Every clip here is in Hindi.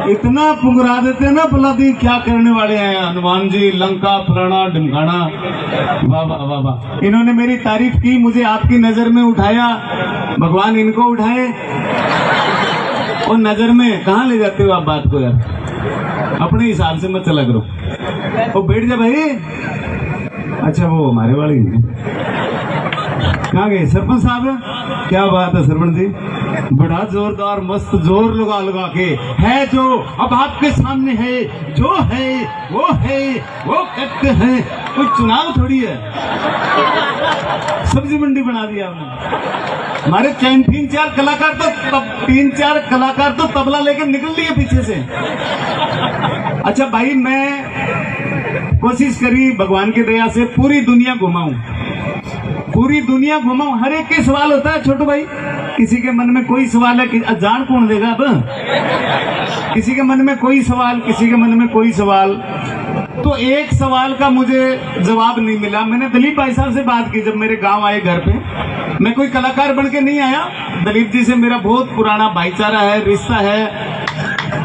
इतना पुंगरा देते हैं ना, भला दी क्या करने वाले हैं हनुमान जी, लंका फलाना ढिमकाना। वाह वाह वाह वाह, इन्होंने मेरी तारीफ की, मुझे आपकी नजर में उठाया, भगवान इनको उठाए। और नजर में कहाँ ले जाते हो आप बात को यार, अपने हिसाब से मत चला करो। ओ बैठ जा भाई। अच्छा वो हमारे वाले ही कहाँ गए सरपंच साहब? क्या बात है सरपंच जी, बड़ा जोरदार मस्त जोर लगा लगा के है जो अब आपके सामने है, जो है वो करते हैं। कोई चुनाव थोड़ी है, सब्जी मंडी बना दिया आपने। हमारे तीन चार कलाकार तो तबला लेकर निकल लिए पीछे से। अच्छा भाई, मैं कोशिश करी भगवान की दया से पूरी दुनिया घुमाऊं, हर एक के सवाल होता है छोटू भाई। किसी के मन में कोई सवाल है कि जान कौन देगा अब, किसी के मन में कोई सवाल, किसी के मन में कोई सवाल। तो एक सवाल का मुझे जवाब नहीं मिला। मैंने दिलीप भाई साहब से बात की जब मेरे गांव आए घर पे। मैं कोई कलाकार बन के नहीं आया, दिलीप जी से मेरा बहुत पुराना भाईचारा है, रिश्ता है।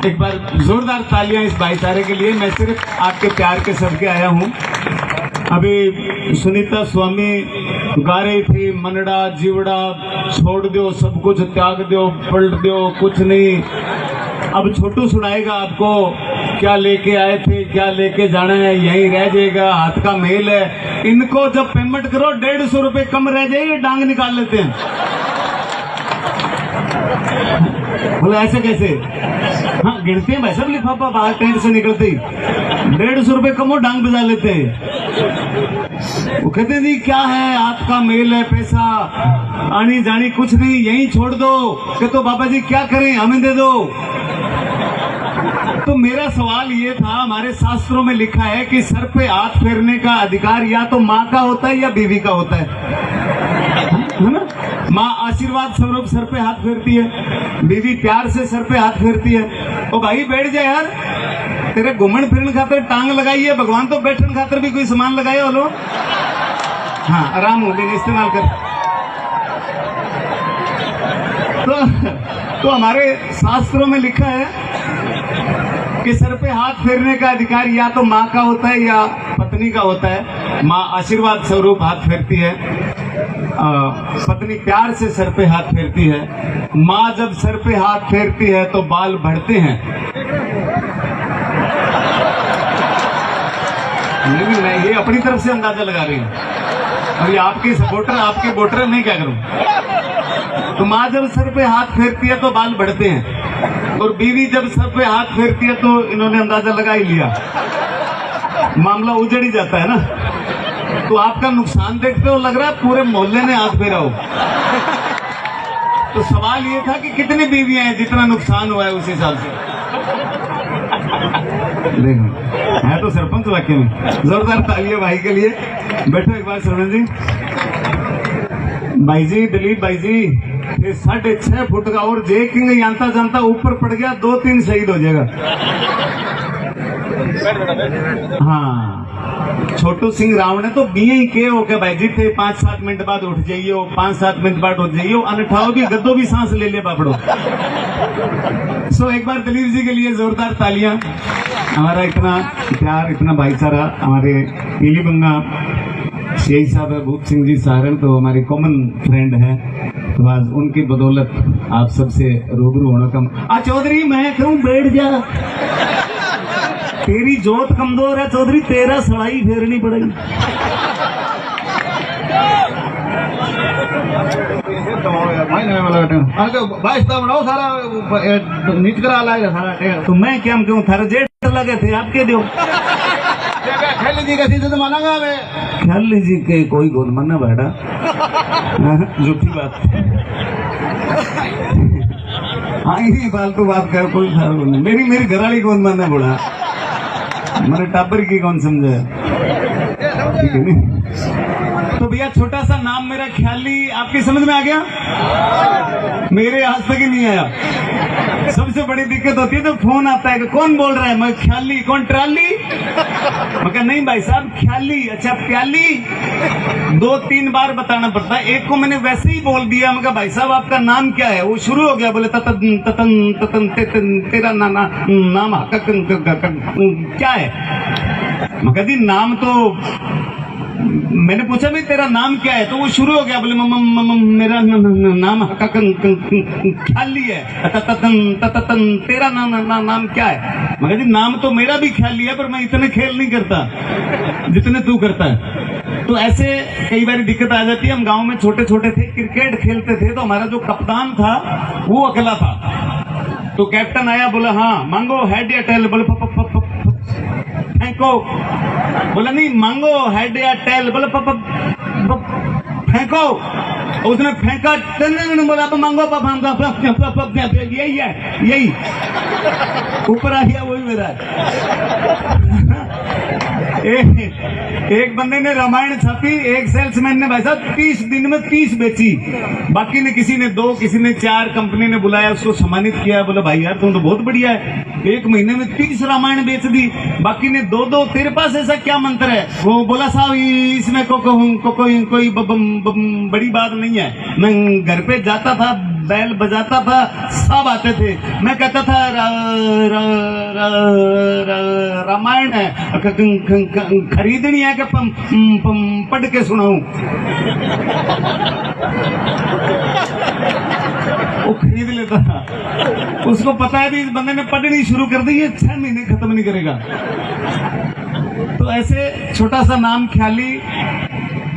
एक बार जोरदार तालियां इस भाईचारे के लिए। मैं सिर्फ आपके प्यार के सबके आया हूँ। अभी सुनीता स्वामी गा रही थी, मनड़ा जीवड़ा छोड़ दो, सब कुछ त्याग दो, पलट दो, कुछ नहीं। अब छोटू सुनाएगा आपको, क्या लेके आए थे, क्या लेके जाना है, यहीं रह जाएगा, हाथ का मेल है। इनको जब पेमेंट करो 150 रुपए कम रह जाए, ये डांग निकाल लेते हैं। बोले ऐसे कैसे? हाँ गिनते हैं भाई सब, लिफाफा बाहर टेंट से निकलते ही 150 रुपए कम हो, डांग बजा लेते हैं। वो कहते हैं जी क्या है, हाथ का मेल है, पैसा आनी जानी कुछ नहीं, यहीं छोड़ दो। कि तो बाबा जी क्या करें, हमें दे दो। तो मेरा सवाल ये था, हमारे शास्त्रों में लिखा है कि सर पे हाथ फेरने का अधिकार या तो माँ का होता है या बीवी का होता है ना? माँ आशीर्वाद स्वरूप सर पे हाथ फेरती है, बीवी प्यार से सर पे हाथ फेरती है। ओ भाई बैठ जा यार, तेरे घूमन फिरन खातर टांग लगाई है, भगवान तो बैठन खातर भी कोई सामान लगाए हो लो। हाँ आराम हो गई, इस्तेमाल कर। तो हमारे शास्त्रों में लिखा है कि सर पे हाथ फेरने का अधिकार या तो माँ का होता है या पत्नी का होता है। माँ आशीर्वाद स्वरूप हाथ फेरती है, पत्नी प्यार से सर पे हाथ फेरती है। माँ जब सर पे हाथ फेरती है तो बाल बढ़ते हैं। लेकिन मैं ये अपनी तरफ से अंदाजा लगा रही हूँ, और ये आपके सपोर्टर, आपके वोटर, मैं क्या करूं। तो माँ जब सर पे हाथ फेरती है तो बाल बढ़ते हैं, और बीवी जब सर पे हाथ फेरती है तो इन्होंने अंदाजा लगा ही लिया, मामला उजड़ ही जाता है ना। तो आपका नुकसान देखते हो, लग रहा है पूरे मोहल्ले ने हाथ फेरा हो। तो सवाल ये था कि कितनी बीवियां हैं, जितना नुकसान हुआ है उस हिसाब से। देखो है तो सरपंच वाक्य में। जोरदार तालियां भाई के लिए। बैठो एक बार सरपंच जी। भाई जी, दिलीप भाई जी, ये 6.5 फुट का और जे किंग जानता जानता ऊपर पड़ गया, 2-3 शहीद हो जाएगा। हाँ छोटू सिंह राव ने तो बिये ही के हो के भाई जी थे, 5-7 मिनट बाद उठ जाइयो, 5-7 मिनट बाद उठ जाइयो, अनठाओ भी गद्दो भी सांस ले ले बापड़ो। सो एक बार दिलीप जी के लिए जोरदार तालियां। हमारा इतना प्यार, इतना भाईचारा, हमारे पीलीबंगा शेख साहब है, भूप सिंह जी सहारण, तो हमारे कॉमन फ्रेंड है। तो आज उनकी बदौलत आप सबसे रूबरू होने का। चौधरी मैं कहूँ बैठ जा, तेरी जोत कमजोर है चौधरी, तेरा सवाई फेरनी पड़ेगी। बनाओ सारा नीच करा लाएगा सारा। तो मैं क्या क्यों थारा जेठ लगे थे आपके दो ख्याल जी का सीधे तो माना गा। ख्याल जी के कोई गोद माना बैठा, झूठी बात। हाँ यही फालतू बात कर, कोई नहीं। मेरी घरवाली कौन माना बुढ़ा, मेरे टाबर की कौन समझे, ठीक है नहीं। तो भैया छोटा सा नाम मेरा ख्याली, आपकी समझ में आ गया? मेरे आज तक ही नहीं आया। सबसे बड़ी दिक्कत होती है तो फोन आता है कि कौन बोल रहा है, मैं ख्याली, कौन ट्राली। मैं कहा नहीं भाई साहब ख्याली। अच्छा प्याली 2-3 बार बताना पड़ता है। एक को मैंने वैसे ही बोल दिया। मैं कहा भाई साहब आपका नाम क्या है? वो शुरू हो गया बोले ततन ततन ततन तेरा नाम क्या है? मैं कहा जी नाम तो, मैंने पूछा भाई तेरा नाम क्या है? तो वो शुरू हो गया बोले मेरा नाम ख्याली है। ततन तेरा नाम क्या है? मैं कहा जी नाम तो मेरा भी ख्याली है, पर मैं इतने खेल नहीं करता जितने तू करता है। तो ऐसे कई बार दिक्कत आ जाती है। हम गांव में छोटे छोटे थे, क्रिकेट खेलते थे, तो हमारा जो कप्तान था वो अकेला था। तो कैप्टन आया, बोला हाँ मांगो हेड या टेल? बोले फेंको। बोला नहीं मांगो हेड या टेल? बोले फेंको। उसने फेंका, बोला मांगो यही है, यही ऊपर आ गया, वही मेरा। एक बंदे ने रामायण छापी, एक सेल्समैन ने भाई साहब 30 दिन में 30 बेची। बाकी ने, किसी ने 2, किसी ने 4, कंपनी ने बुलाया, उसको सम्मानित किया। बोला भाई यार तुम तो बहुत बढ़िया है, 1 महीने में 30 रामायण बेच दी। बाकी ने 2-2। तेरे पास ऐसा क्या मंत्र है? वो बोला साहब इसमें कोई बड़ी बात नहीं है। मैं घर पे जाता था, बैल बजाता था, सब आते थे। मैं कहता था रामायण है, खरीदनी है कि पढ़ के सुनाऊं? वो खरीद लेता था। उसको पता है भी इस बंदे ने पढ़नी शुरू कर दी, ये 6 महीने खत्म नहीं करेगा। तो ऐसे छोटा सा नाम ख्याली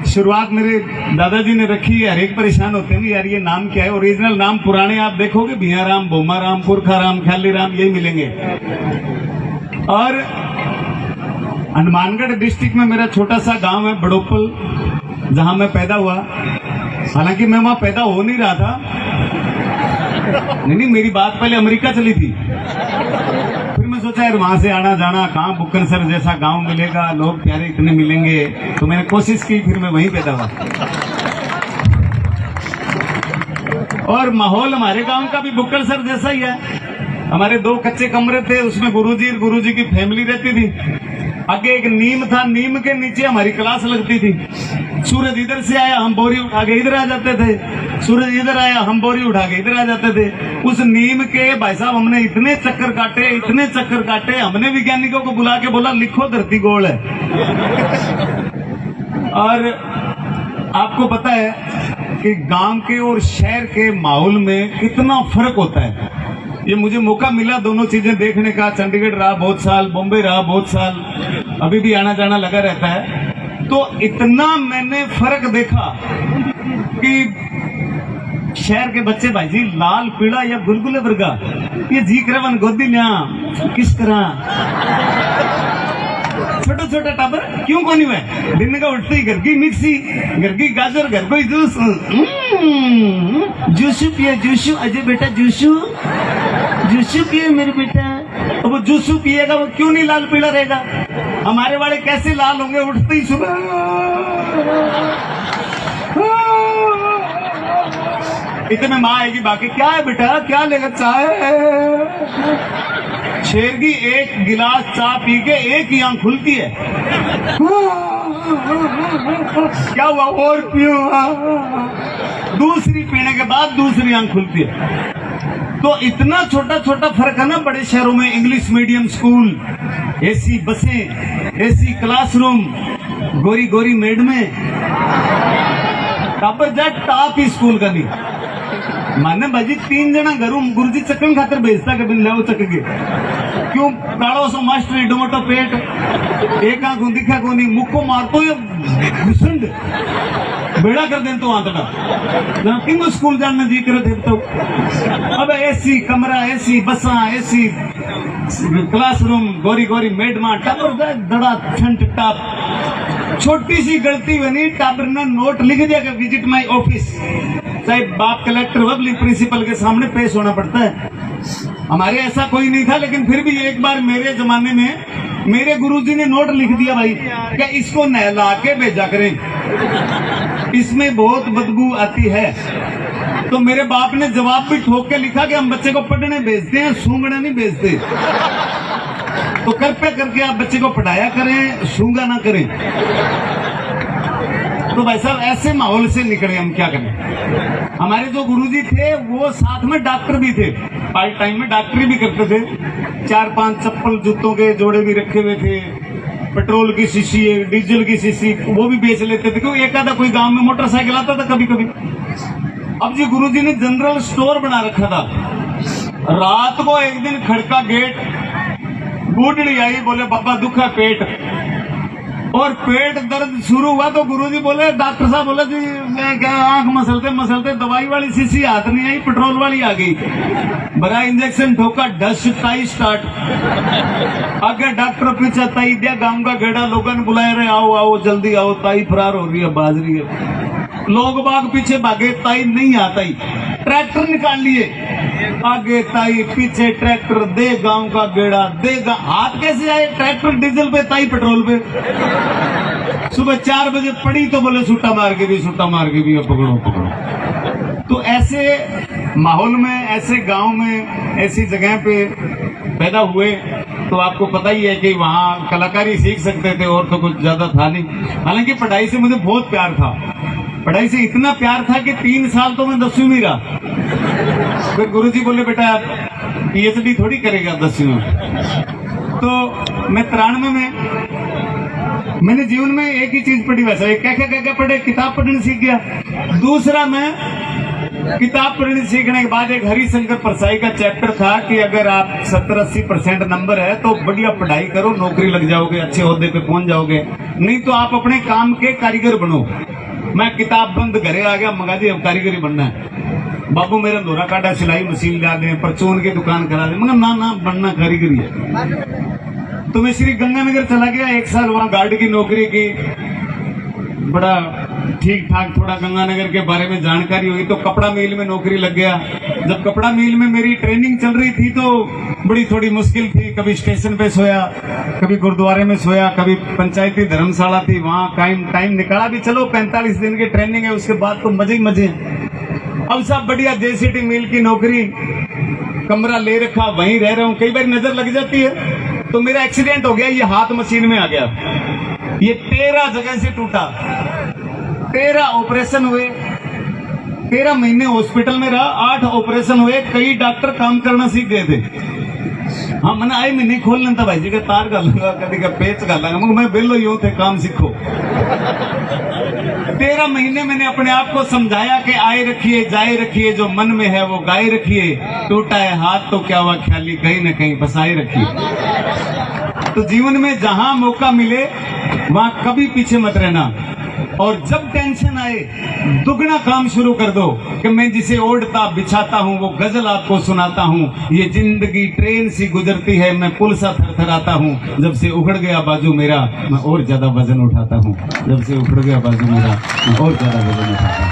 शुरुआत मेरे दादाजी ने रखी। हर एक परेशान होते हैं यार ये नाम क्या है। ओरिजिनल नाम पुराने आप देखोगे भिया राम, बोमा राम, पुरखा राम, ख्याली राम, यही मिलेंगे। और हनुमानगढ़ डिस्ट्रिक्ट में मेरा छोटा सा गांव है बड़ोपल, जहां मैं पैदा हुआ। हालांकि मैं वहां पैदा हो नहीं रहा था। नहीं, मेरी बात पहले अमेरिका चली थी। फिर मैं सोचा यार वहां से आना जाना, कहाँ बुक्कनसर जैसा गांव मिलेगा, लोग प्यारे इतने मिलेंगे। तो मैंने कोशिश की, फिर मैं वहीं पैदा हुआ। और माहौल हमारे गांव का भी बुक्कनसर जैसा ही है। हमारे 2 कच्चे कमरे थे, उसमें गुरुजी की फैमिली रहती थी। आगे एक नीम था, नीम के नीचे हमारी क्लास लगती थी। सूरज इधर से आया, हम बोरी उठा के इधर आ जाते थे। सूरज इधर आया, हम बोरी उठा के इधर आ जाते थे। उस नीम के भाई साहब हमने इतने चक्कर काटे। हमने वैज्ञानिकों को बुला के बोला लिखो धरती गोल है। और आपको पता है कि गांव के और शहर के माहौल में कितना फर्क होता है। ये मुझे मौका मिला दोनों चीजें देखने का। चंडीगढ़ रहा बहुत साल, बॉम्बे रहा बहुत साल, अभी भी आना जाना लगा रहता है। तो इतना मैंने फर्क देखा कि शहर के बच्चे भाई जी लाल पीला या गुलगुले वर्गा, ये जी करवन गोदी न्या किस तरह छोटा छोटा टाबर क्यों कोनी हुए? दिन का उठते ही घर की मिक्सी, घर की गाजर, घर को ही जूस, जूसू पिए जूसू। अजय बेटा जूसू पिए मेरे बेटा। तो वो जूसू पिएगा, वो क्यों नहीं लाल पीला रहेगा? हमारे वाले कैसे लाल होंगे? उठते ही सुबह इतने माँ आएगी, बाकी क्या है बेटा, क्या लेगा? चाय। शेर की 1 गिलास चाय पी के एक ही आंख खुलती है। क्या हुआ? और पियो। दूसरी पीने के बाद दूसरी आंख खुलती है। तो इतना छोटा छोटा फर्क है ना। बड़े शहरों में इंग्लिश मीडियम स्कूल, एसी बसें, एसी क्लासरूम, गोरी गोरी मेड में टापर जा टॉप स्कूल का नहीं माने भाजी 3 जना घरों गुरुजी चक्कन खातर भेजता के बिन ले चक के क्यों? काड़ो सो मास्टर डोमोटो पेट, एक आंख दिखा को नहीं, मुक्को मारतो ये घुसंड बेड़ा कर दे तो आंतड़ा किंग स्कूल जानने जी करे थे। तो अब एसी कमरा, एसी बसा, एसी क्लासरूम, गोरी गोरी मेडमा, टापर दड़ा छंट टाप। छोटी सी गलती बनी, टाबर ने नोट लिख दिया कि विजिट माय ऑफिस। चाहे बाप कलेक्टर बबली प्रिंसिपल के सामने पेश होना पड़ता है। हमारे ऐसा कोई नहीं था, लेकिन फिर भी एक बार मेरे जमाने में मेरे गुरुजी ने नोट लिख दिया भाई क्या इसको नहला के भेजा करें, इसमें बहुत बदबू आती है। तो मेरे बाप ने जवाब भी ठोक के लिखा कि हम बच्चे को पढ़ने भेजते हैं, सूंघने नहीं भेजते। तो कृपया करके आप बच्चे को पढ़ाया करें, सूंगा ना करें। तो भाई साहब ऐसे माहौल से निकले हम, क्या करें। हमारे जो गुरुजी थे वो साथ में डॉक्टर भी थे, पार्ट टाइम में डॉक्टरी भी करते थे। 4-5 चप्पल जूतों के जोड़े भी रखे हुए थे, पेट्रोल की शीशी, डीजल की शीशी वो भी बेच लेते थे, क्योंकि एक आधा कोई गांव में मोटरसाइकिल आता था कभी कभी। अब जी गुरुजी ने जनरल स्टोर बना रखा था। रात को एक दिन खड़का गेट, बूढ़ी आई, बोले बाबा दुखा पेट, और पेट दर्द शुरू हुआ तो गुरुजी बोले, डॉक्टर साहब बोले जी मैं क्या, आंख मसलते मसलते दवाई वाली शीशी हाथ नहीं आई, पेट्रोल वाली आ गई। बड़ा इंजेक्शन ठोका, डस्ट ताई स्टार्ट। आगे डॉक्टर पीछे ताई दिया, गांव का गेड़ा, लोगों ने बुलाया, रहे आओ आओ जल्दी आओ, ताई फरार हो रही है, बाज रही है। लोग बाग पीछे भागे, ताई नहीं आता ही। ट्रैक्टर निकाल लिए, आगे ताई पीछे ट्रैक्टर, दे गांव का गेड़ा, दे हाथ कैसे आए, ट्रैक्टर डीजल पे, ताई पेट्रोल पे। सुबह 4 बजे पड़ी तो बोले सुट्टा मार के भी, सुट्टा मार के भी, अब पकड़ो पकड़ो। तो ऐसे माहौल में, ऐसे गांव में, ऐसी जगह पे पैदा हुए, तो आपको पता ही है कि वहाँ कलाकारी सीख सकते थे, और तो कुछ ज्यादा था नहीं। हालांकि पढ़ाई से मुझे बहुत प्यार था, पढ़ाई से इतना प्यार था कि 3 साल तो मैं 10वीं में रहा। फिर गुरुजी बोले बेटा आप PhD थोड़ी करेगा 10वीं में। तो मैं 93 में मैंने जीवन में एक ही चीज पढ़ी, वैसा क्या क्या क्या क्या पढ़े, किताब पढ़ने सीख गया। दूसरा मैं किताब पढ़ने सीखने के बाद एक हरिशंकर परसाई का चैप्टर था कि अगर आप 70-80% नंबर है तो बढ़िया पढ़ाई करो, नौकरी लग जाओगे, अच्छे ओहदे पे पहुंच जाओगे, नहीं तो आप अपने काम के कारीगर बनो। मैं किताब बंद घरे आ गया, मगा जी अब कारीगरी बनना है। बाबू मेरा दोहरा काटा, सिलाई मशीन ला दे, परचून की दुकान करा दे, मगर ना ना बनना कारीगरी है। तो मैं श्री गंगानगर चला गया, 1 साल वहां गार्ड की नौकरी की। बड़ा ठीक ठाक थोड़ा गंगानगर के बारे में जानकारी हुई, तो कपड़ा मिल में नौकरी लग गया। जब कपड़ा मिल में मेरी ट्रेनिंग चल रही थी तो बड़ी थोड़ी मुश्किल थी, कभी स्टेशन पे सोया, कभी गुरुद्वारे में सोया, कभी पंचायती धर्मशाला थी, वहां टाइम निकाला भी। चलो 45 दिन की ट्रेनिंग है, उसके बाद तो मजे ही मजे। अब सब बढ़िया JCT मिल की नौकरी, कमरा ले रखा, वहीं रह रहा हूँ। कई बार नजर लग जाती है, तो मेरा एक्सीडेंट हो गया, ये हाथ मशीन में आ गया, ये 13 जगह से टूटा, 13 ऑपरेशन हुए, 13 महीने हॉस्पिटल में रहा, 8 ऑपरेशन हुए, कई डॉक्टर काम करना सीख गए थे। हाँ मैंने आई महीने खोल लेता भाई जी का तार का लगा, कभी का पेच का लगा, मगर मैं बेलो यूं थे, काम सीखो। 13 महीने मैंने अपने आप को समझाया कि आए रखिए जाए रखिए, जो मन में है वो गाए रखिए, टूटा है हाथ तो क्या हुआ ख्याली, कहीं न कहीं बसाए रखिए। तो जीवन में जहां मौका मिले वहां कभी पीछे मत रहना, और जब टेंशन आए दुगना काम शुरू कर दो कि मैं जिसे ओढ़ता बिछाता हूँ वो गजल आपको सुनाता हूँ। ये जिंदगी ट्रेन सी गुजरती है, मैं पुल सा थरथराता हूँ, जब से उखड़ गया बाजू मेरा मैं और ज्यादा वजन उठाता हूँ, जब से उखड़ गया बाजू मेरा मैं और ज्यादा वजन उठाता हूँ।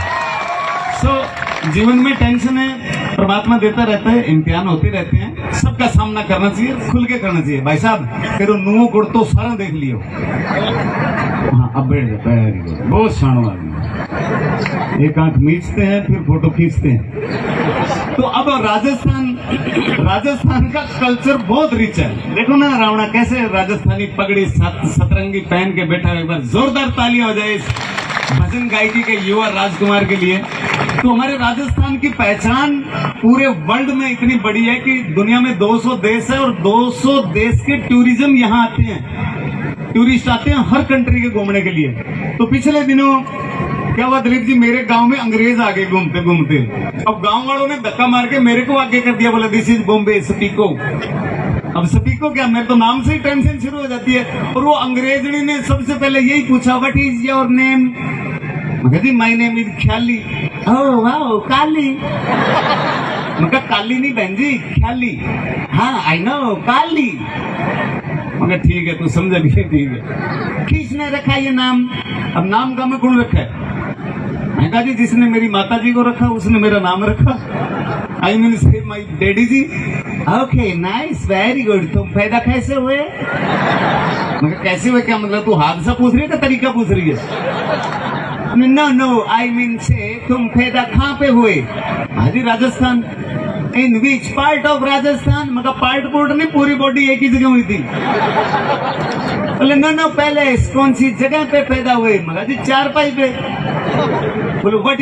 जीवन में टेंशन है, परमात्मा देता रहता है, इम्तिहान होते रहते हैं, सबका सामना करना चाहिए, खुल के करना चाहिए। भाई साहब तेरे नुओ गुड़ तो सारा देख लियो। हाँ अब बैठ जा, बहुत शानो आदमी, एक आंख मीचते हैं फिर फोटो खींचते हैं। तो अब राजस्थान का कल्चर बहुत रिच है। देखो ना रावणा कैसे राजस्थानी पगड़ी सतरंगी पहन के बैठा है। एक बार जोरदार तालियां हो जाए इस भजन गायकी के युवा राजकुमार के लिए। तो हमारे राजस्थान की पहचान पूरे वर्ल्ड में इतनी बड़ी है कि दुनिया में 200 देश है और 200 देश के टूरिज्म यहाँ आते हैं, टूरिस्ट आते हैं हर कंट्री के घूमने के लिए। तो पिछले दिनों क्या हुआ दिलीप जी, मेरे गांव में अंग्रेज आ गए घूमते घूमते। अब गांव वालों ने धक्का मार के मेरे को आगे कर दिया, बोला दिस इज बॉम्बे स्पीको। अब स्पीको क्या, मेरे तो नाम से ही टेंशन शुरू हो जाती है। और वो अंग्रेजनी ने सबसे पहले यही पूछा, व्हाट इज योर नेम? जी my name is Khyali. Oh wow Kali. मैं काली नहीं बहन जी, ख्याली। हाँ आई नो काली। मगर ठीक है तू समझ भी, ठीक है। किसने रखा ये नाम? अब नाम का मैं कौन रखा है? मैं कहा जी जिसने मेरी माता जी को रखा उसने मेरा नाम रखा। I mean say my daddy ji. Okay nice very good. तुम पैदा कैसे हुए? मगर कैसे हुए क्या मतलब, तू हादसा पूछ रही है क्या तरीका पूछ रही है? नो नो आई मीन से तुम पैदा कहाँ पे हुए? हाँ जी राजस्थान। इन विच पार्ट ऑफ राजस्थान? मगर पार्ट पुर्ट नहीं, पूरी बॉडी एक ही जगह हुई थी। बोले नो पहले कौन सी जगह पे पैदा हुए? मगर जी चारपाई पे। बोले व्हाट